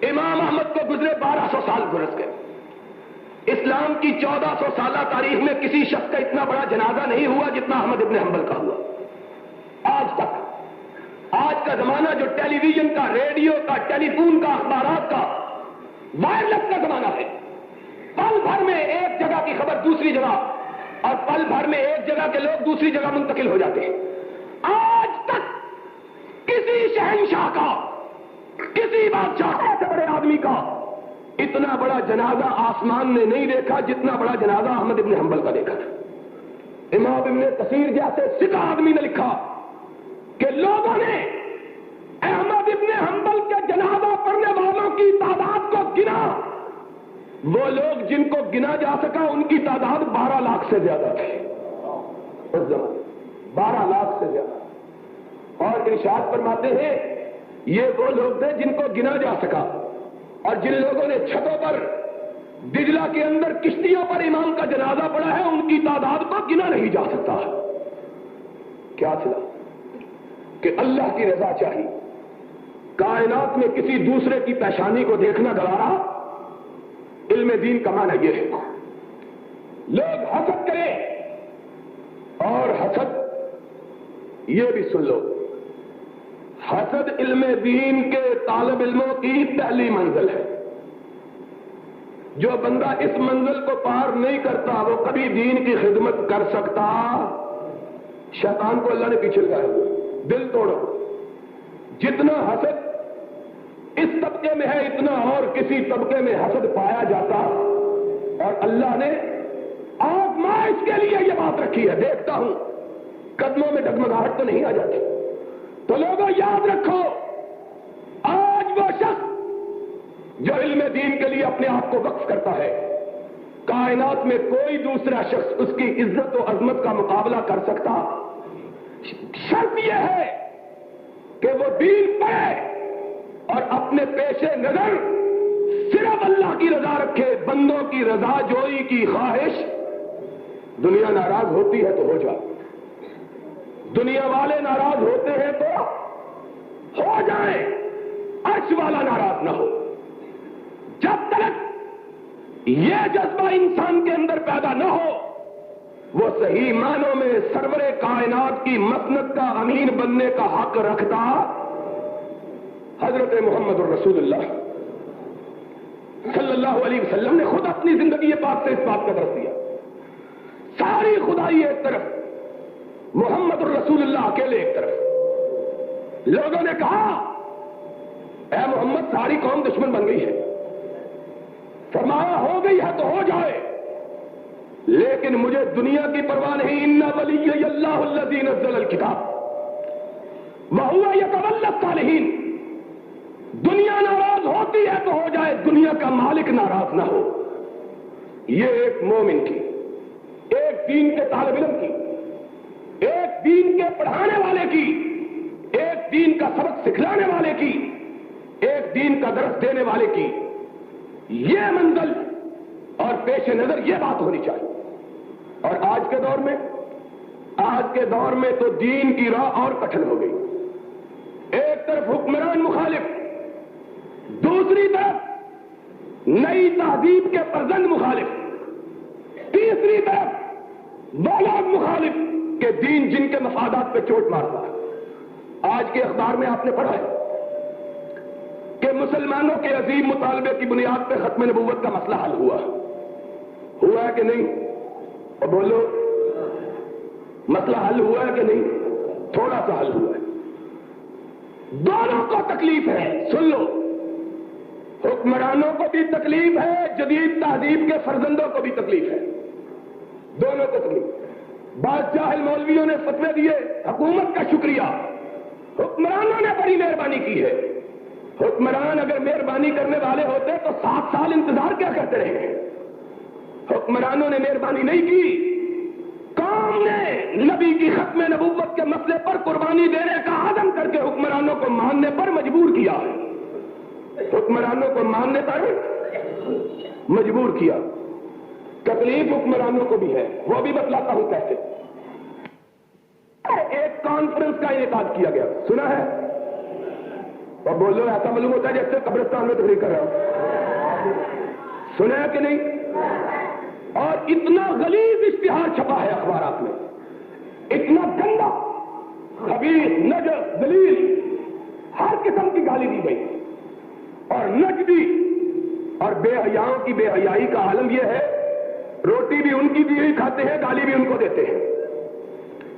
امام احمد کو گزرے 1200 سال گزر گئے، اسلام کی 1400 سالہ تاریخ میں کسی شخص کا اتنا بڑا جنازہ نہیں ہوا جتنا احمد ابن حنبل کا ہوا آج تک۔ آج کا زمانہ جو ٹیلی ویژن کا، ریڈیو کا، ٹیلی فون کا، اخبارات کا، وائرلیس کا زمانہ ہے، پل بھر میں ایک جگہ کی خبر دوسری جگہ اور پل بھر میں ایک جگہ کے لوگ دوسری جگہ منتقل ہو جاتے ہیں۔ آج تک کسی شہنشاہ کا، کسی بادشاہ سے بڑے آدمی کا اتنا بڑا جنازہ آسمان نے نہیں دیکھا جتنا بڑا جنازہ احمد ابن حنبل کا دیکھا تھا۔ امام ابن کثیر جیسے سکھا آدمی نے لکھا کہ لوگوں نے احمد ابن حنبل کے جنازہ پڑھنے والوں کی تعداد کو گنا، وہ لوگ جن کو گنا جا سکا ان کی تعداد 12 لاکھ سے زیادہ تھی اس زمانے، 12 لاکھ سے زیادہ۔ اور ارشاد فرماتے ہیں یہ وہ لوگ تھے جن کو گنا جا سکا، اور جن لوگوں نے چھتوں پر دجلہ کے اندر کشتیوں پر امام کا جنازہ پڑا ہے ان کی تعداد کو گنا نہیں جا سکتا۔ کیا چلا کہ اللہ کی رضا چاہیے، کائنات میں کسی دوسرے کی پیشانی کو دیکھنا گوارا، علم دین کا معنی یہ ہے لوگ حسد کریں، اور حسد یہ بھی سن لو، حسد علم دین کے طالب علموں کی پہلی منزل ہے۔ جو بندہ اس منزل کو پار نہیں کرتا وہ کبھی دین کی خدمت کر سکتا؟ شیطان کو اللہ نے پیچھے لگایا ہوا، دل توڑو، جتنا حسد اس طبقے میں ہے اتنا اور کسی طبقے میں حسد پایا جاتا، اور اللہ نے آزمائش کے لیے یہ بات رکھی ہے۔ دیکھتا ہوں قدموں میں ڈگمگاہٹ تو نہیں آ جاتی؟ تو لوگوں یاد رکھو، آج وہ شخص جو علم دین کے لیے اپنے آپ کو وقف کرتا ہے، کائنات میں کوئی دوسرا شخص اس کی عزت و عظمت کا مقابلہ کر سکتا؟ شرط یہ ہے کہ وہ دین پڑھے اور اپنے پیش نظر صرف اللہ کی رضا رکھے، بندوں کی رضا جوئی کی خواہش۔ دنیا ناراض ہوتی ہے تو ہو جائے، دنیا والے ناراض ہوتے ہیں تو ہو جائیں، عرش والا ناراض نہ ہو۔ جب تک یہ جذبہ انسان کے اندر پیدا نہ ہو وہ صحیح معنوں میں سرور کائنات کی مسند کا امین بننے کا حق رکھتا۔ حضرت محمد الرسول اللہ صلی اللہ علیہ وسلم نے خود اپنی زندگی پاک سے اس بات کا درس دیا۔ ساری خدائی ایک طرف، محمد الرسول اللہ اکیلے ایک طرف۔ لوگوں نے کہا اے محمد ساری قوم دشمن بن گئی ہے، فرمایا ہو گئی ہے تو ہو جائے، لیکن مجھے دنیا کی پرواہ نہیں۔ ان ولی اللہ الذی نزل الکتاب وہو یتولی الصالحین۔ دنیا ناراض ہوتی ہے تو ہو جائے، دنیا کا مالک ناراض نہ ہو۔ یہ ایک مومن کی، ایک دین کے طالب علم کی، ایک دین کے پڑھانے والے کی، ایک دین کا سبق سکھلانے والے کی، ایک دین کا درس دینے والے کی یہ منزل اور پیش نظر یہ بات ہونی چاہیے۔ اور آج کے دور میں تو دین کی راہ اور کٹھن ہو گئی۔ ایک طرف حکمران مخالف، دوسری طرف نئی تہذیب کے فرزند مخالف، تیسری طرف وہ لوگ مخالف کہ دین جن کے مفادات پہ چوٹ مارتا ہے۔ آج کے اخبار میں آپ نے پڑھا ہے کہ مسلمانوں کے عظیم مطالبے کی بنیاد پہ ختم نبوت کا مسئلہ حل ہوا ہے کہ نہیں؟ اور بولو، مسئلہ حل ہوا ہے کہ نہیں؟ تھوڑا سا حل ہوا ہے۔ دونوں کو تکلیف ہے، سن لو، حکمرانوں کو بھی تکلیف ہے، جدید تہذیب کے فرزندوں کو بھی تکلیف ہے، دونوں کو تکلیف۔ بعض جاہل مولویوں نے فتوے دیے، حکومت کا شکریہ، حکمرانوں نے بڑی مہربانی کی ہے۔ حکمران اگر مہربانی کرنے والے ہوتے تو 7 سال انتظار کیا کرتے رہے ہیں؟ حکمرانوں نے مہربانی نہیں کی۔ قوم نے نبی کی ختم نبوت کے مسئلے پر قربانی دینے کا عزم کر کے حکمرانوں کو ماننے پر مجبور کیا ہے، حکمرانوں کو ماننے پر مجبور کیا۔ تکلیف حکمرانوں کو بھی ہے، وہ بھی بتلاتا ہوں کیسے۔ ایک کانفرنس کا انعقاد کیا گیا، سنا ہے؟ اور بولو، ایسا معلوم ہوتا ہے جیسے قبرستان میں تقریر کر رہا ہوں۔ سنا ہے کہ نہیں؟ اور اتنا غلیظ اشتہار چھپا ہے اخبارات میں، اتنا گندا، خبیث، نجس، ذلیل، ہر قسم کی گالی دی گئی، اور نجدی اور بے حیاؤں کی بے حیائی کا عالم یہ ہے، روٹی بھی ان کی دی ہوئی کھاتے ہیں، گالی بھی ان کو دیتے ہیں۔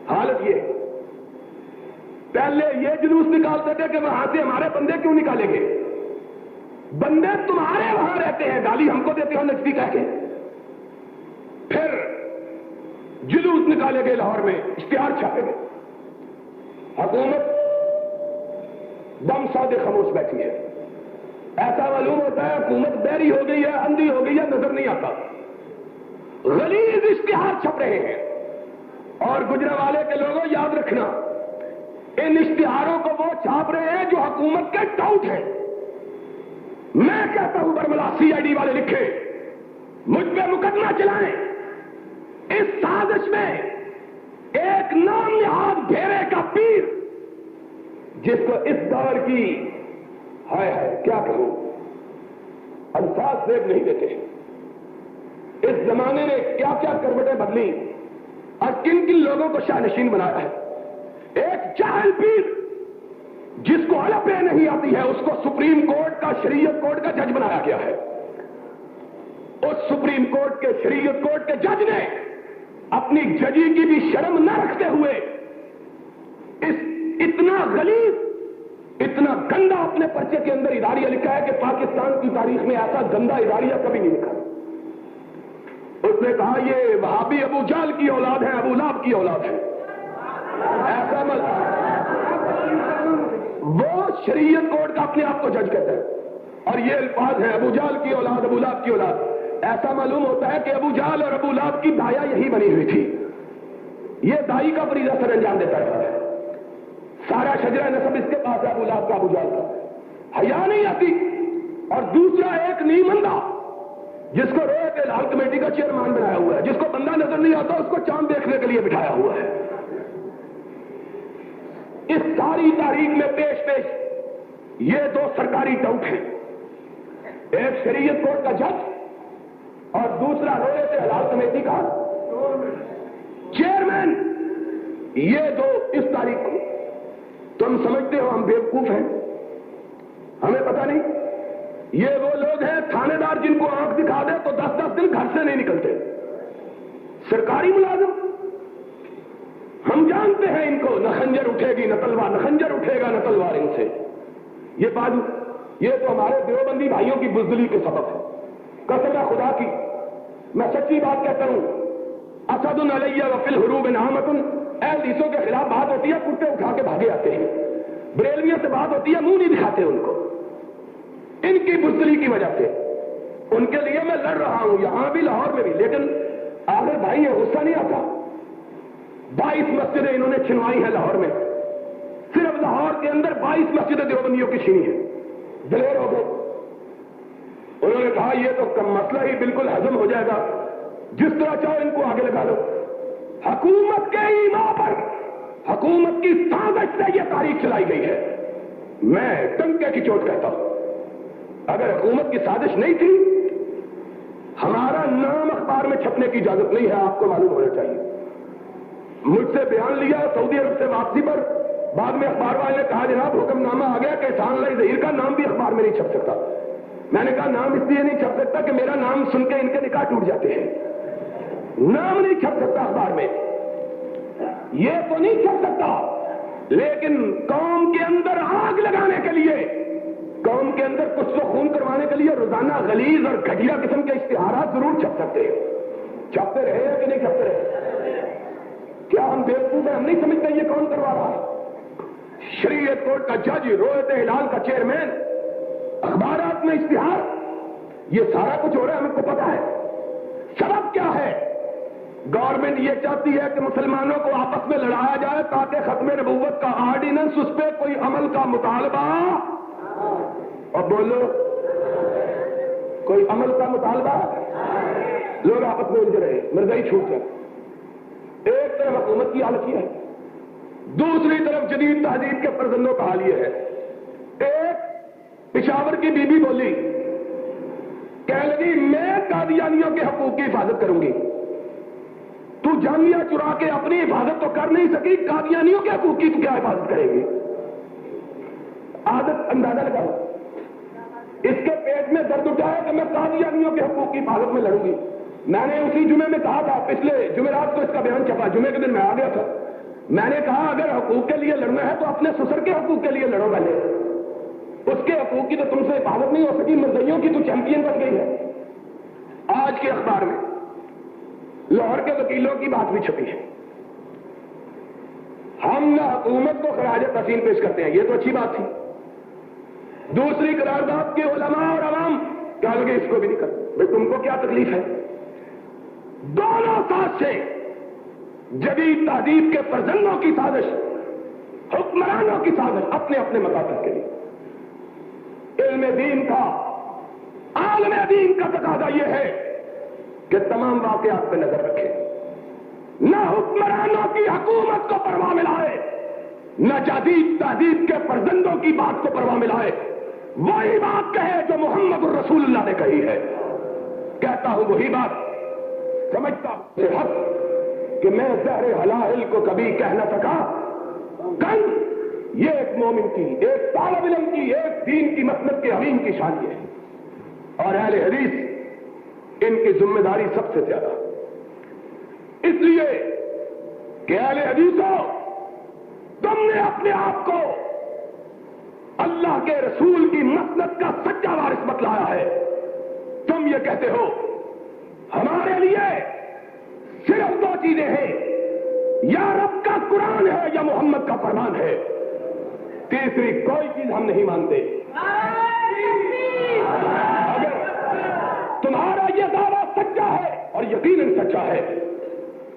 حالت یہ ہے، پہلے یہ جلوس نکالتے تھے کہ وہاں سے ہمارے بندے کیوں نکالیں گے؟ بندے تمہارے وہاں رہتے ہیں، گالی ہم کو دیتے ہو نجدی کہہ کے۔ پھر جلوس نکالے گئے لاہور میں، اشتہار چھاپے گئے، حکومت دم سادے خاموش بیٹھی ہے۔ ایسا معلوم ہوتا ہے حکومت بہری ہو گئی ہے، اندھی ہو گئی ہے، نظر نہیں آتا۔ غلیظ اشتہار چھپ رہے ہیں، اور گجرانوالے کے لوگوں یاد رکھنا، ان اشتہاروں کو وہ چھاپ رہے ہیں جو حکومت کے ٹاؤٹ ہیں۔ میں کہتا ہوں برملا CID والے لکھے، مجھ پہ مقدمہ چلائیں، اس سازش میں ایک نام نہاد بھیڑے کا پیر، جس کو اس دور کی ہائے کیا کہوں، الفاظ زیب نہیں دیتے، اس زمانے نے کیا کیا کروٹیں بدلی اور کن کن لوگوں کو شاہنشین بنایا ہے۔ ایک جاہل پیر جس کو الفبے نہیں آتی ہے، اس کو سپریم کورٹ کا، شریعت کورٹ کا جج بنایا گیا ہے۔ اس سپریم کورٹ کے، شریعت کورٹ کے جج نے اپنی ججی کی بھی شرم نہ رکھتے ہوئے اس اتنا غلیظ، اتنا گندا اپنے پرچے کے اندر اداریہ لکھا ہے کہ پاکستان کی تاریخ میں ایسا گندا اداریہ کبھی نہیں لکھا۔ اس نے کہا یہ وہابی ابو جہل کی اولاد ہے، ابو لہب کی اولاد ہے۔ ایسا مت، وہ شریعت کورٹ کا اپنے آپ کو جج کہتا ہے، اور یہ الفاظ ہیں ابو جہل کی اولاد، ابو لہب کی اولاد۔ ایسا معلوم ہوتا ہے کہ ابو جہل اور ابو لہب کی دایا یہی بنی ہوئی تھی، یہ دائی کا فریضہ سر انجام دیتا ہے۔ سارا شجرہ نسب اس کے پاس ہے، ابو لہب کا، ابو جہل کا، حیا نہیں آتی۔ اور دوسرا ایک نیمندہ جس کو روئے کے لال کمیٹی کا چیئرمین بنایا ہوا ہے، جس کو بندہ نظر نہیں آتا اس کو چاند دیکھنے کے لیے بٹھایا ہوا ہے۔ اس ساری تاریخ میں پیش یہ دو سرکاری ٹاؤٹ ہیں، ایک شریعت کورٹ کا جج اور دوسرا روئے کے لال کمیٹی کا چیئرمین۔ یہ دو اس تاریخ کو تم سمجھتے ہو ہم بیوقوف ہیں، ہمیں پتہ نہیں؟ یہ وہ لوگ ہیں تھانے دار جن کو آنکھ دکھا دے تو 10 دن گھر سے نہیں نکلتے، سرکاری ملازم۔ ہم جانتے ہیں ان کو، نہ خنجر اٹھے گی نہ تلوار، نہ خنجر اٹھے گا نہ تلوار ان سے۔ یہ بازو، یہ تو ہمارے دیوبندی بھائیوں کی بزدلی کے سبب ہے۔ قسم ہے خدا کی، میں سچی بات کہتا ہوں، اسد علیہ وفی الحروب نعمت، اہل حدیثوں کے خلاف بات ہوتی ہے کرتے اٹھا کے بھاگے آتے ہیں، بریلویوں سے بات ہوتی ہے منہ نہیں دکھاتے ان کو، ان کی بزدلی کی وجہ سے۔ ان کے لیے میں لڑ رہا ہوں، یہاں بھی لاہور میں بھی، لیکن آخر بھائی یہ غصہ نہیں آتا۔ 22 مسجدیں انہوں نے چھنوائی ہیں لاہور میں، صرف لاہور کے اندر 22 مسجدیں دیوبندیوں کی چھینی ہیں، دلیر ہو گئے۔ انہوں نے کہا یہ تو مسئلہ ہی بالکل ہضم ہو جائے گا، جس طرح چاہو ان کو آگے لگا لو۔ حکومت کے ایما پر، حکومت کی سازش سے یہ تاریخ چلائی گئی ہے۔ میں ٹنکے کی چوٹ کہتا ہوں، اگر حکومت کی سازش نہیں تھی، ہمارا نام اخبار میں چھپنے کی اجازت نہیں ہے، آپ کو معلوم ہونا چاہیے۔ مجھ سے بیان لیا سعودی عرب سے واپسی پر، بعد میں اخبار والے نے کہا جناب حکم نامہ آ گیا کہ احسان اللہ ظہیر کا نام بھی اخبار میں نہیں چھپ سکتا۔ میں نے کہا نام اس لیے نہیں چھپ سکتا کہ میرا نام سن کے ان کے نکاح ٹوٹ جاتے ہیں، نام نہیں چھپ سکتا اخبار میں، یہ تو نہیں چھپ سکتا، لیکن قوم کے اندر آگ لگانے کے لیے، قوم کے اندر کچھ تو خون کروانے کے لیے روزانہ غلیظ اور گھٹیا قسم کے اشتہارات ضرور چھپ سکتے ہیں۔ چھپتے رہے ہیں کہ نہیں چھپتے رہے؟ کیا ہم بیوقوف ہیں؟ ہم نہیں سمجھتے یہ کون کروا رہا ہے؟ شریعت کورٹ کا جج، رویت ہلال کا چیئرمین، اخبارات میں اشتہار، یہ سارا کچھ ہو رہا ہے، ہمیں کو پتا ہے۔ سبب کیا ہے؟ گورنمنٹ یہ چاہتی ہے کہ مسلمانوں کو آپس میں لڑایا جائے تاکہ ختم نبوت کا آرڈیننس، اس پہ کوئی عمل کا مطالبہ، اور بولو کوئی عمل کا مطالبہ، لوگ آپس میں الجھ رہے، مرزائی چھوٹ جائے۔ ایک طرف حکومت کی حالت یہ ہے، دوسری طرف جدید تہذیب کے فرزندوں کا حال یہ ہے۔ ایک پشاور کی بی بی بولی، کہنے لگی میں قادیانیوں کے حقوق کی حفاظت کروں گی۔ تو جامعہ چرا کے اپنی حفاظت تو کر نہیں سکی، قادیانیوں کے حقوق کی تو کیا حفاظت کرے گی؟ عادت اندازہ لگاؤ، اس کے پیٹ میں درد اٹھا ہے کہ میں قادیانیوں کے حقوق کی حفاظت میں لڑوں گی۔ میں نے اسی جمعے میں کہا تھا، پچھلے جمعرات کو اس کا بیان چھپا، جمعے کے دن میں آ گیا تھا، میں نے کہا اگر حقوق کے لیے لڑنا ہے تو اپنے سسر کے حقوق کے لیے لڑو پہلے، اس کے حقوق کی تو تم سے حفاظت نہیں ہو سکی، مرزائیوں کی تو چیمپئن بن گئی ہے۔ آج کے اخبار میں لاہور کے وکیلوں کی بات بھی چھپی ہے۔ ہم نہ حکومت کو خراج تحسین پیش کرتے ہیں، یہ تو اچھی بات تھی۔ دوسری قرارداد کے علماء اور عوام کیا لگے اس کو بھی نہیں کرتے، بھائی تم کو کیا تکلیف ہے؟ دونوں ساتھ سے جدید تہذیب کے فرزندوں کی سازش، حکمرانوں کی سازش، اپنے اپنے مقاصد کے لیے۔ علم دین کا، عالم دین کا تقاضا یہ ہے کہ تمام واقعات پہ نظر رکھے، نہ حکمرانوں کی حکومت کو پرواہ ملائے، نہ جدید تہذیب کے فرزندوں کی بات کو پرواہ ملائے، وہی بات کہے جو محمد الرسول اللہ نے کہی ہے۔ کہتا ہوں وہی بات، سمجھتا ہوں یہ حق کہ میں زہر حلال کو کبھی کہہ نہ سکا، کل یہ ایک مومن کی، ایک طالب علم کی، ایک دین کی مسلک کے امین کی شان یہ ہے، اور اہل حدیث ان کی ذمہ داری سب سے زیادہ، اس لیے کہ اہل حدیثوں تم نے اپنے آپ کو اللہ کے رسول کی مسلک کا سچا وارث بتلایا ہے۔ تم یہ کہتے ہو ہمارے لیے صرف دو چیزیں ہیں، یا رب کا قرآن ہے یا محمد کا فرمان ہے، تیسری کوئی چیز ہم نہیں مانتے۔ اگر تمہارا یہ دعویٰ سچا ہے اور یقیناً سچا ہے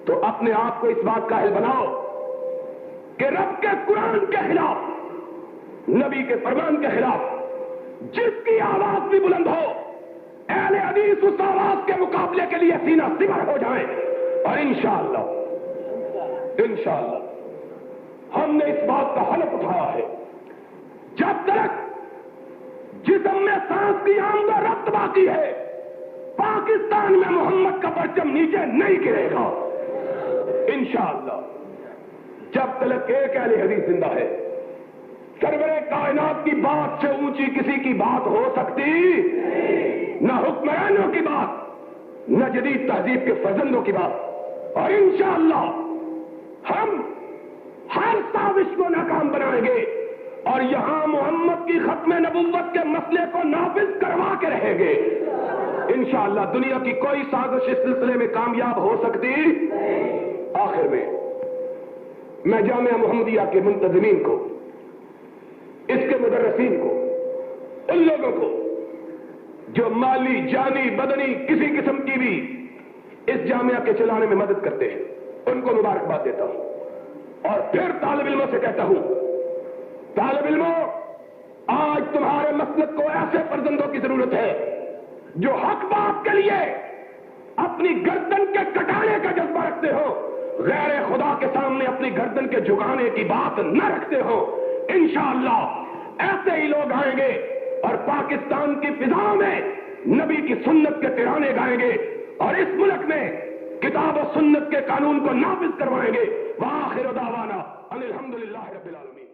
تو اپنے آپ کو اس بات کا اہل بناؤ کہ رب کے قرآن کے خلاف، نبی کے فرمان کے خلاف جس کی آواز بھی بلند ہو، اہل حدیث اس آواز کے مقابلے کے لیے سینہ سمر ہو جائیں، اور انشاءاللہ ہم نے اس بات کا حلف اٹھایا ہے، جب تک جسم میں سانس کی آمد و رفت باقی ہے، پاکستان میں محمد کا پرچم نیچے نہیں گرے گا انشاءاللہ۔ جب تک ایک اہل حدیث زندہ ہے، سرور کائنات کی بات سے اونچی کسی کی بات ہو سکتی، نہ حکمرانوں کی بات، نہ جدید تہذیب کے فرزندوں کی بات، اور انشاءاللہ ہم ہر سازش کو ناکام بنائیں گے، اور یہاں محمد کی ختم نبوت کے مسئلے کو نافذ کروا کے رہیں گے انشاءاللہ۔ دنیا کی کوئی سازش اس سلسلے میں کامیاب ہو سکتی۔ آخر میں جامعہ محمدیہ کے منتظمین کو، اس کے مدرسین کو، ان لوگوں کو جو مالی، جانی، بدنی کسی قسم کی بھی اس جامعہ کے چلانے میں مدد کرتے ہیں، ان کو مبارکباد دیتا ہوں، اور پھر طالب علموں سے کہتا ہوں، طالب علموں آج تمہارے مسلک کو ایسے فرزندوں کی ضرورت ہے جو حق بات کے لیے اپنی گردن کے کٹانے کا جذبہ رکھتے ہو، غیر خدا کے سامنے اپنی گردن کے جھکانے کی بات نہ رکھتے ہو۔ انشاءاللہ ایسے ہی لوگ آئیں گے اور پاکستان کی فضا میں نبی کی سنت کے ترانے گائیں گے، اور اس ملک میں کتاب و سنت کے قانون کو نافذ کروائیں گے۔ وآخر دعوانا ان الحمدللہ رب العالمین۔